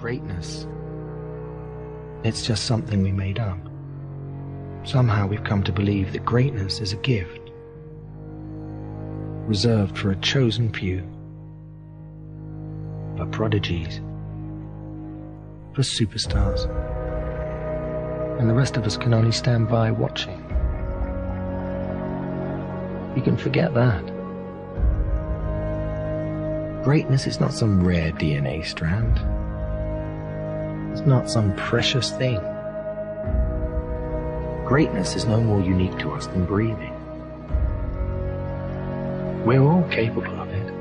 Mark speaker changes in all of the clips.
Speaker 1: greatness. It's just something we made up. Somehow we've come to believe that greatness is a gift, reserved for a chosen few, for prodigies, for superstars, and the rest of us can only stand by watching. You can forget that. Greatness is not some rare DNA strand. It's not some precious thing. Greatness is no more unique to us than breathing. We're all capable of it.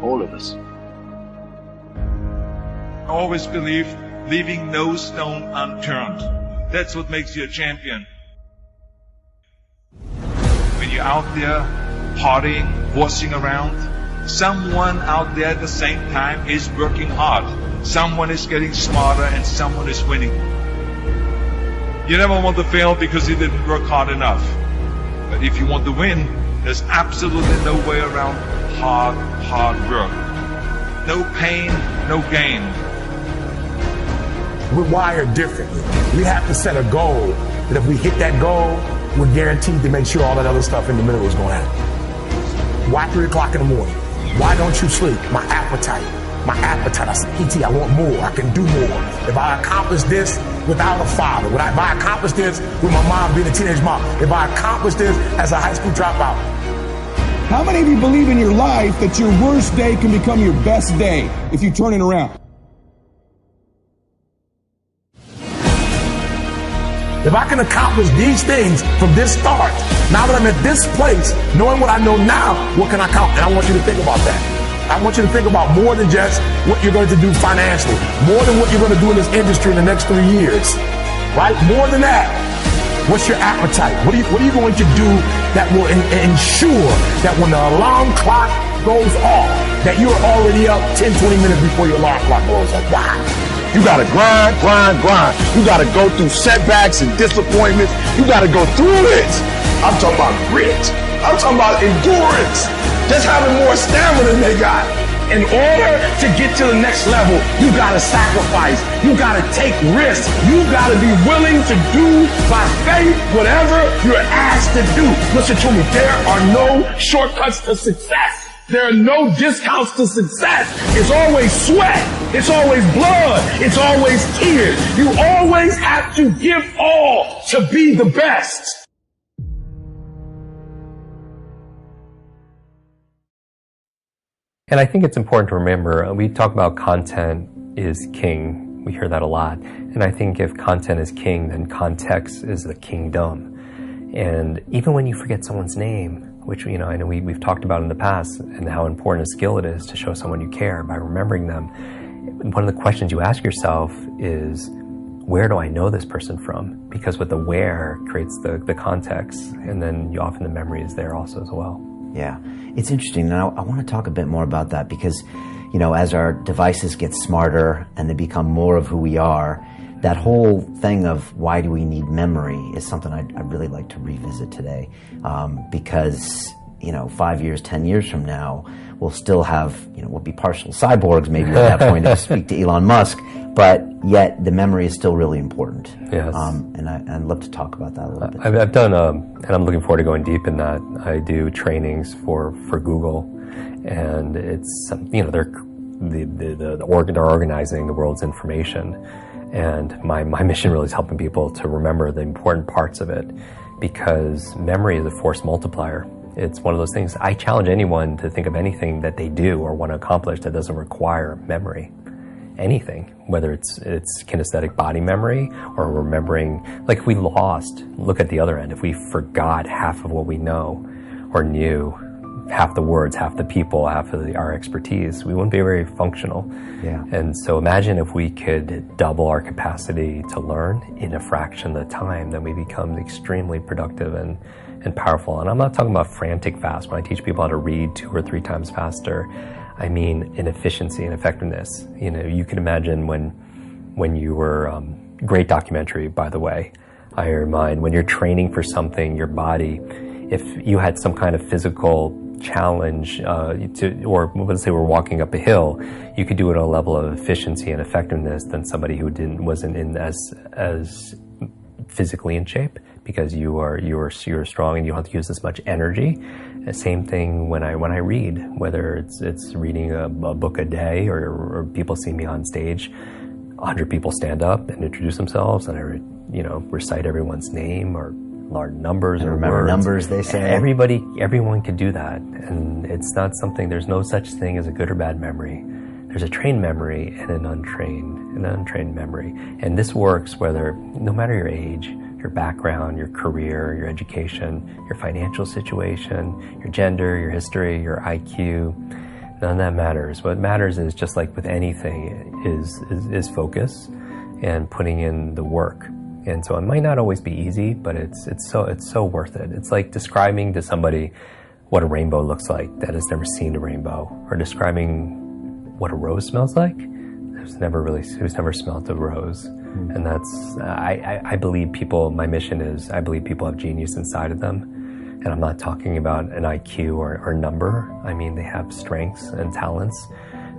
Speaker 1: All of us.
Speaker 2: I always believe leaving no stone unturned. That's what makes you a champion. When you're out there partying, horsing around, someone out there at the same time is working hard. Someone is getting smarter and someone is winning. You never want to fail because you didn't work hard enough. But if you want to win, there's absolutely no way around hard work. No pain, no gain.
Speaker 3: We're wired differently. We have to set a goal that if we hit that goal, we're guaranteed to make sure all that other stuff in the middle is going to happen. Why 3 o'clock in the morning? Why don't you sleep? My appetite. I said, PT, I want more. I can do more. If I accomplish this without a father, if I accomplish this with my mom being a teenage mom, if I accomplish this as a high school dropout.
Speaker 4: How many of you believe in your life that your worst day can become your best day if you turn it around?
Speaker 3: If I can accomplish these things from this start, now that I'm at this place, knowing what I know now, what can I accomplish? And I want you to think about that. I want you to think about more than just what you're going to do financially, more than what you're going to do in this industry in the next 3 years, right? More than that, what's your appetite? What are you going to do that will ensure that when the alarm clock goes off, that you're already up 10, 20 minutes before your alarm clock goes off? Why? You gotta grind. You gotta go through setbacks and disappointments. You gotta go through it. I'm talking about grit. I'm talking about endurance. Just having more stamina than they got. In order to get to the next level, you gotta sacrifice. You gotta take risks. You gotta be willing to do by faith whatever you're asked to do. Listen to me, there are no shortcuts to success. There are no discounts to success. It's always sweat. It's always blood. It's always tears. You always have to give all to be the best.
Speaker 5: And I think it's important to remember, we talk about content is king. We hear that a lot. And I think if content is king, then context is the kingdom. And even when you forget someone's name, which I know we've talked about in the past, and how important a skill it is to show someone you care by remembering them, one of the questions you ask yourself is, where do I know this person from? Because with the where creates the context, and then often the memory is there also as well.
Speaker 6: Yeah, it's interesting. Now, I want to talk a bit more about that because, as our devices get smarter and they become more of who we are, that whole thing of why do we need memory is something I'd really like to revisit today, because 5 years, 10 years from now, we'll still have, we'll be partial cyborgs maybe at that point to speak to Elon Musk, but yet the memory is still really important.
Speaker 5: Yes.
Speaker 6: And I'd love to talk about that a little bit.
Speaker 5: I've done, and I'm looking forward to going deep in that. I do trainings for Google, and it's, they're organizing the world's information. And my mission really is helping people to remember the important parts of it, because memory is a force multiplier. It's one of those things. I challenge anyone to think of anything that they do or want to accomplish that doesn't require memory. Anything, whether it's kinesthetic body memory or remembering, like if we lost, look at the other end, if we forgot half of what we know or knew, half the words, half the people, half of our expertise, we wouldn't be very functional.
Speaker 6: Yeah.
Speaker 5: And so imagine if we could double our capacity to learn in a fraction of the time, then we become extremely productive and powerful. And I'm not talking about frantic fast. When I teach people how to read 2 or 3 times faster, I mean in efficiency and effectiveness. You can imagine when you were, great documentary, by the way, I remind, when you're training for something, your body, if you had some kind of physical challenge, or let's say we're walking up a hill, you could do it at a level of efficiency and effectiveness than somebody who wasn't in as physically in shape, because you're strong and you don't have to use as much energy. The same thing when I read, whether it's reading a book a day or people see me on stage, 100 people stand up and introduce themselves, and I recite everyone's name or large numbers or
Speaker 6: remember
Speaker 5: words.
Speaker 6: Numbers, they say.
Speaker 5: Everyone could do that, and it's not something. There's no such thing as a good or bad memory. There's a trained memory and an untrained memory, and this works no matter your age, your background, your career, your education, your financial situation, your gender, your history, your IQ. None of that matters. What matters is, just like with anything, is focus and putting in the work. And so it might not always be easy, but it's so worth it. It's like describing to somebody what a rainbow looks like that has never seen a rainbow, or describing what a rose smells like who's never smelled a rose. And that's, I believe people, my mission is, I believe people have genius inside of them. And I'm not talking about an IQ or number. I mean, they have strengths and talents.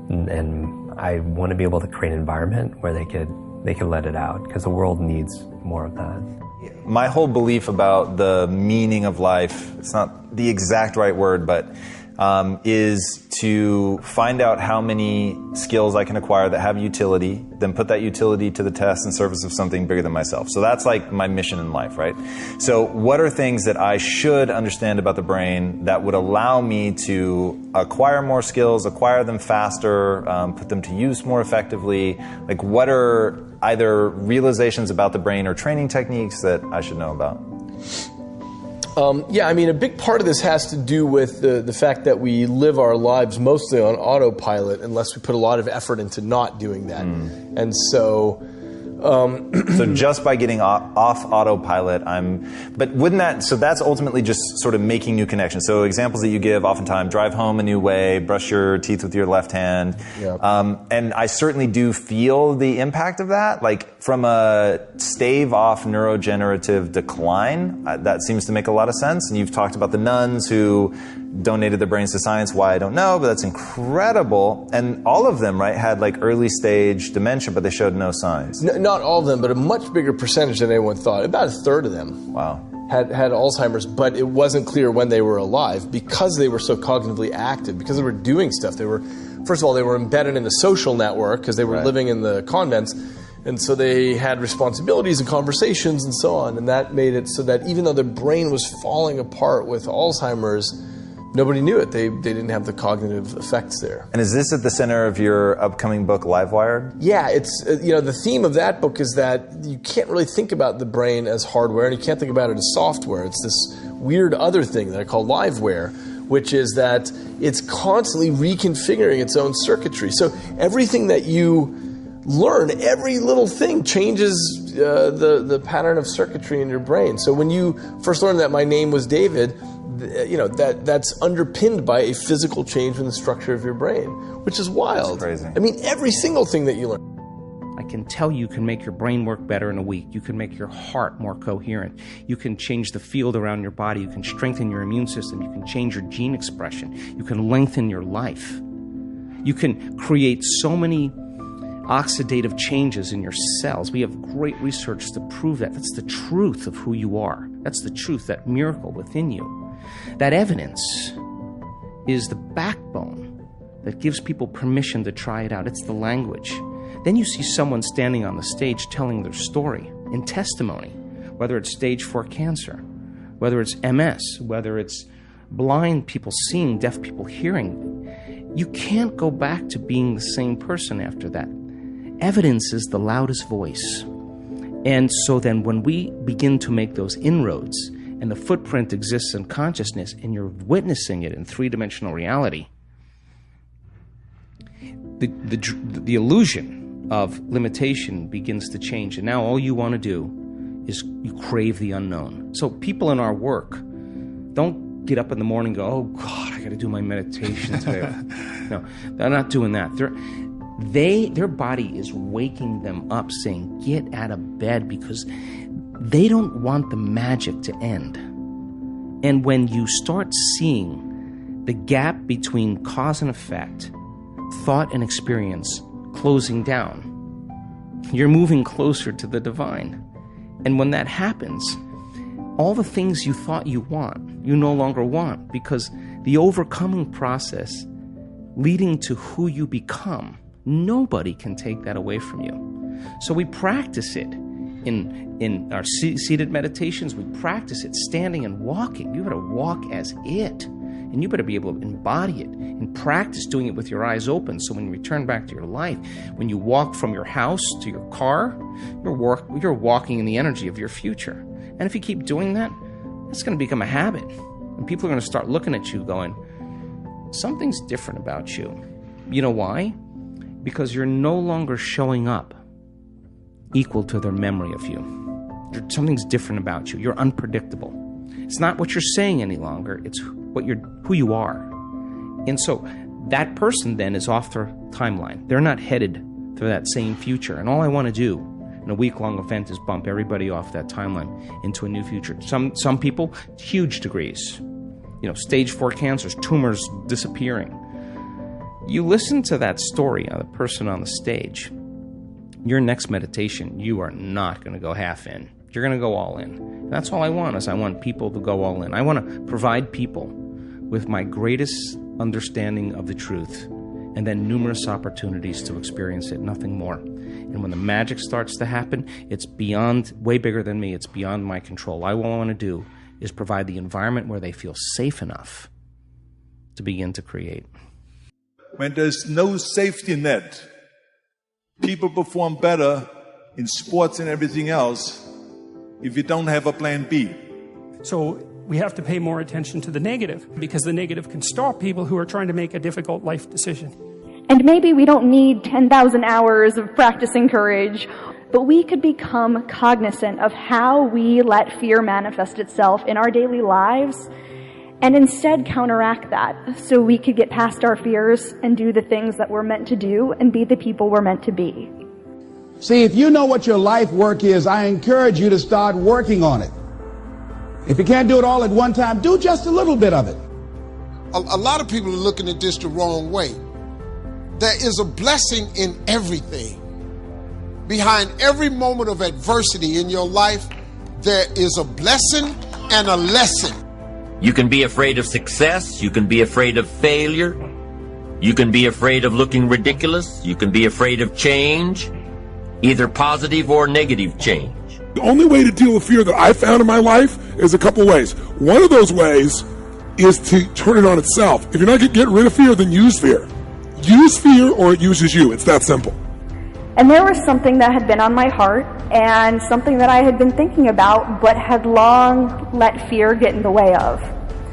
Speaker 5: And I want to be able to create an environment where they could let it out, because the world needs more of that.
Speaker 7: My whole belief about the meaning of life, it's not the exact right word, but is to find out how many skills I can acquire that have utility, then put that utility to the test in service of something bigger than myself. So that's like my mission in life, right? So what are things that I should understand about the brain that would allow me to acquire more skills, acquire them faster, put them to use more effectively? Like, what are either realizations about the brain or training techniques that I should know about?
Speaker 8: A big part of this has to do with the fact that we live our lives mostly on autopilot unless we put a lot of effort into not doing that. And so...
Speaker 7: so just by getting off autopilot, so that's ultimately just sort of making new connections. So examples that you give oftentimes: drive home a new way, brush your teeth with your left hand. Yep. And I certainly do feel the impact of that. Like, from a stave off neurodegenerative decline, that seems to make a lot of sense. And you've talked about the nuns who donated their brains to science. Why, I don't know, but that's incredible. And all of them, right, had like early stage dementia, but they showed no signs.
Speaker 8: Not all of them, but a much bigger percentage than anyone thought. About a third of them had Alzheimer's, but it wasn't clear when they were alive, because they were so cognitively active, because they were doing stuff. First of all, they were embedded in the social network because they were living in the convents. And so they had responsibilities and conversations and so on. And that made it so that even though their brain was falling apart with Alzheimer's, nobody knew it. They didn't have the cognitive effects there. And
Speaker 7: is this at the center of your upcoming book, Livewired?
Speaker 8: Yeah, it's the theme of that book is that you can't really think about the brain as hardware, and you can't think about it as software. It's this weird other thing that I call liveware, which is that it's constantly reconfiguring its own circuitry. So everything that you learn, every little thing changes the pattern of circuitry in your brain. So when you first learned that my name was David, that's underpinned by a physical change in the structure of your brain, which is wild.
Speaker 7: That's crazy.
Speaker 8: I mean, every single thing that you learn.
Speaker 9: I can tell you can make your brain work better in a week. You can make your heart more coherent. You can change the field around your body. You can strengthen your immune system. You can change your gene expression. You can lengthen your life. You can create so many oxidative changes in your cells. We have great research to prove that. That's the truth of who you are. That's the truth, that miracle within you. That evidence is the backbone that gives people permission to try it out. It's the language. Then you see someone standing on the stage telling their story in testimony, whether it's stage 4 cancer, whether it's MS, whether it's blind people seeing, deaf people hearing. You can't go back to being the same person after that. Evidence is the loudest voice. And so then when we begin to make those inroads, and the footprint exists in consciousness, and you're witnessing it in three-dimensional reality, the illusion of limitation begins to change. And now all you want to do is you crave the unknown. So people in our work don't get up in the morning and go, oh God, I got to do my meditation today. No, they're not doing that. Their body is waking them up, saying, get out of bed, because they don't want the magic to end. And when you start seeing the gap between cause and effect, thought and experience, closing down. You're moving closer to the divine. And when that happens, all the things you thought you want, you no longer want, because the overcoming process leading to who you become, nobody can take that away from you. So we practice it in our seated meditations. We practice it standing and walking. You got to walk as it. And you better be able to embody it and practice doing it with your eyes open. So when you return back to your life, when you walk from your house to your car, you're walking in the energy of your future. And if you keep doing that, it's going to become a habit. And people are going to start looking at you going, something's different about you. You know why? Because you're no longer showing up equal to their memory of you. Something's different about you. You're unpredictable. It's not what you're saying any longer. It's who you are. And so that person then is off their timeline. They're not headed to that same future. And all I want to do in a week-long event is bump everybody off that timeline into a new future. Some people, huge degrees. Stage 4 cancers, tumors disappearing. You listen to that story of the person on the stage. Your next meditation, you are not going to go half in. You're going to go all in. And that's all I want, I want people to go all in. I want to provide people with my greatest understanding of the truth, and then numerous opportunities to experience it, nothing more. And when the magic starts to happen, it's beyond, way bigger than me, it's beyond my control. All I want to do is provide the environment where they feel safe enough to begin to create.
Speaker 2: When there's no safety net, people perform better in sports and everything else if you don't have a plan B.
Speaker 10: So we have to pay more attention to the negative, because the negative can stop people who are trying to make a difficult life decision.
Speaker 11: And maybe we don't need 10,000 hours of practicing courage, but we could become cognizant of how we let fear manifest itself in our daily lives, and instead counteract that so we could get past our fears and do the things that we're meant to do and be the people we're meant to be.
Speaker 4: See, if you know what your life work is, I encourage you to start working on it. If you can't do it all at one time, do just a little bit of it.
Speaker 12: A lot of people are looking at this the wrong way. There is a blessing in everything. Behind every moment of adversity in your life, there is a blessing and a lesson.
Speaker 13: You can be afraid of success. You can be afraid of failure. You can be afraid of looking ridiculous. You can be afraid of change, either positive or negative change.
Speaker 3: The only way to deal with fear that I found in my life is a couple ways. One of those ways is to turn it on itself. If you're not going to get rid of fear, then use fear. Use fear or it uses you. It's that simple.
Speaker 11: And there was something that had been on my heart and something that I had been thinking about but had long let fear get in the way of.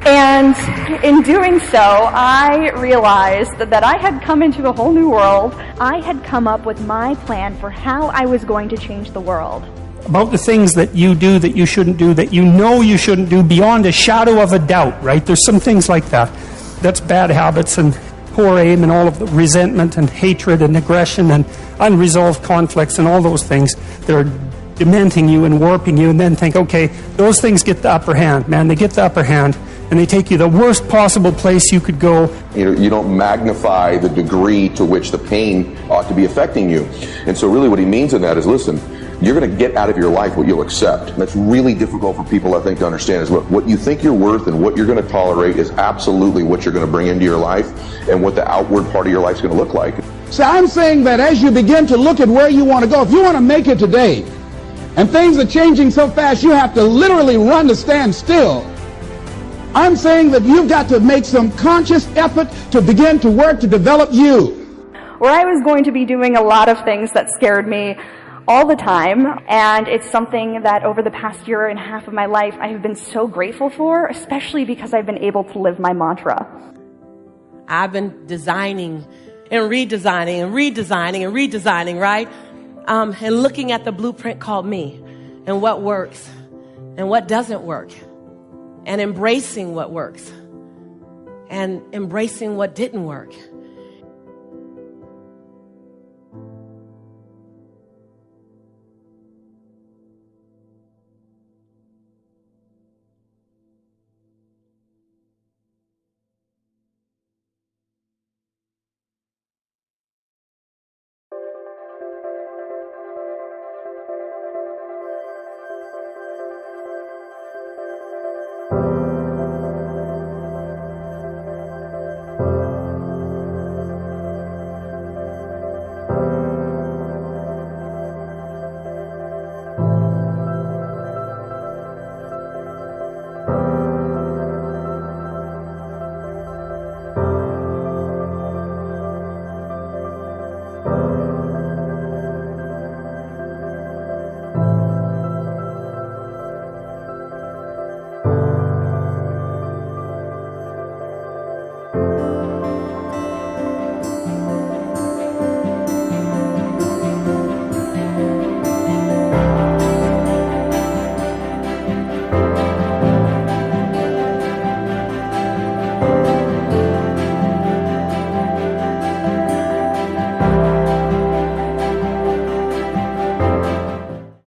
Speaker 11: And in doing so, I realized that I had come into a whole new world. I had come up with my plan for how I was going to change the world.
Speaker 10: About the things that you do that you shouldn't do, that you know you shouldn't do beyond a shadow of a doubt, right? There's some things like that. That's bad habits and poor aim and all of the resentment and hatred and aggression and unresolved conflicts and all those things that are dementing you and warping you, and then think, okay, those things get the upper hand, man. They get the upper hand, and they take you the worst possible place you could go.
Speaker 14: You don't magnify the degree to which the pain ought to be affecting you. And so really what he means in that is, listen, you're going to get out of your life what you'll accept. And that's really difficult for people, I think, to understand is, look, what you think you're worth and what you're going to tolerate is absolutely what you're going to bring into your life and what the outward part of your life is going to look like.
Speaker 4: So I'm saying that as you begin to look at where you want to go, if you want to make it today, and things are changing so fast you have to literally run to stand still, I'm saying that you've got to make some conscious effort to begin to work to develop you.
Speaker 11: Where I was going to be doing a lot of things that scared me all the time, and it's something that over the past year and a half of my life I have been so grateful for, especially because I've been able to live my mantra.
Speaker 15: I've been designing and redesigning and redesigning and redesigning, right? And looking at the blueprint called me and what works and what doesn't work, and embracing what works and embracing what didn't work.